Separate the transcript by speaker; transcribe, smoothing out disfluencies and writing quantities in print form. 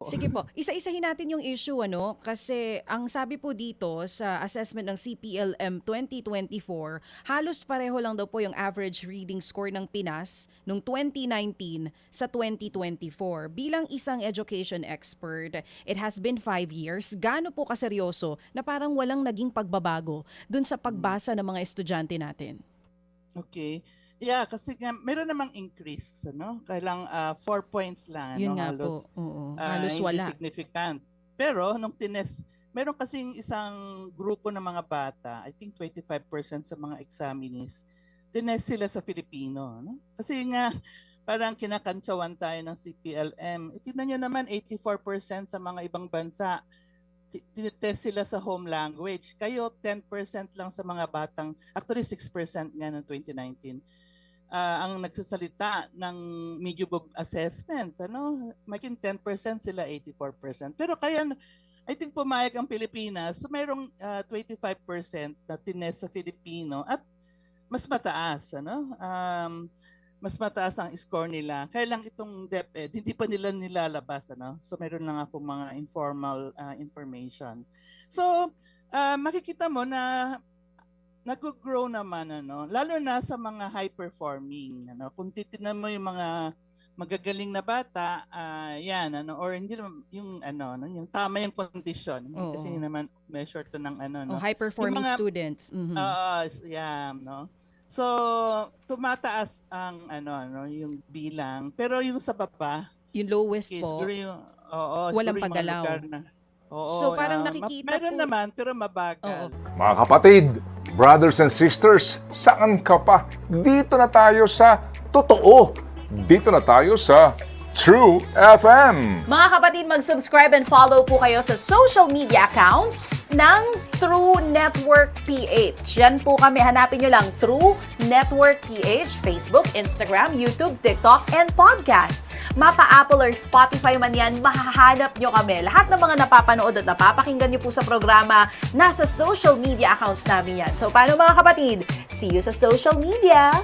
Speaker 1: Sige po, isa-isahin natin yung issue ano kasi ang sabi po dito sa assessment ng CPLM 2024, halos pareho lang daw po yung average reading score ng Pinas noong 2019 sa 2024. Bilang isang education expert, it has been 5 years. Gaano po kaseryoso na parang walang naging pagbabago dun sa
Speaker 2: Mm.
Speaker 1: pagbasa ng mga estudyante natin?
Speaker 2: Okay. Yeah, kasi nga meron namang increase, ano? Kailang 4 points lang,
Speaker 1: Yun
Speaker 2: ano,
Speaker 1: nga po,
Speaker 2: halos
Speaker 1: oo. Halos
Speaker 2: hindi
Speaker 1: wala.
Speaker 2: significant. Pero nung meron kasing isang grupo ng mga bata, I think 25% sa mga examinees, tinest sila sa Filipino, no? Kasi nga parang kinakantsawan tayo ng CPLM. Tingnan nyo naman, 84% sa mga ibang bansa tinitest sila sa home language. Kayo, 10% lang sa mga batang, actually 6% nga noong 2019, ang nagsasalita ng medium of assessment. Ano? Maging 10% sila, 84%. Pero kaya, I think pumayag ang Pilipinas, so mayroong 25% na tinest sa Filipino at mas mataas. Ano? Mas mataas ang score nila. Kaya lang itong DepEd, hindi pa nila nilalabas. Ano? So meron lang ako mga informal information. So makikita mo na nag-grow naman, ano, lalo na sa mga high-performing. Ano? Kung titignan mo yung mga magagaling na bata, yan, ano, or hindi naman yung, ano, yung tama yung kondisyon. Hindi kasi
Speaker 1: Oo.
Speaker 2: naman measure to ng ano,
Speaker 1: Oh,
Speaker 2: no?
Speaker 1: high-performing
Speaker 2: Yung mga,
Speaker 1: students. Mhm.
Speaker 2: yeah, no? So, tumataas ang yung bilang, pero yung sa baba,
Speaker 1: Yung lowest
Speaker 2: siguro
Speaker 1: po,
Speaker 2: yung siguro
Speaker 1: walang
Speaker 2: yung mga lugar
Speaker 1: paggalaw.
Speaker 2: na
Speaker 1: So parang nakikita
Speaker 2: meron
Speaker 1: po,
Speaker 2: naman pero
Speaker 1: oo.
Speaker 2: mabagal.
Speaker 3: Mga kapatid, brothers and sisters, saan ka pa? Dito na tayo sa totoo. Dito na tayo sa True FM.
Speaker 4: Mga kapatid, mag-subscribe and follow po kayo sa social media accounts ng True Network PH. Yan po kami. Hanapin nyo lang True Network PH, Facebook, Instagram, YouTube, TikTok, and podcast. Mapa Apple or Spotify man yan, mahahanap nyo kami. Lahat ng mga napapanood at napapakinggan nyo po sa programa, nasa social media accounts namin yan. So, paano mga kapatid? See you sa social media!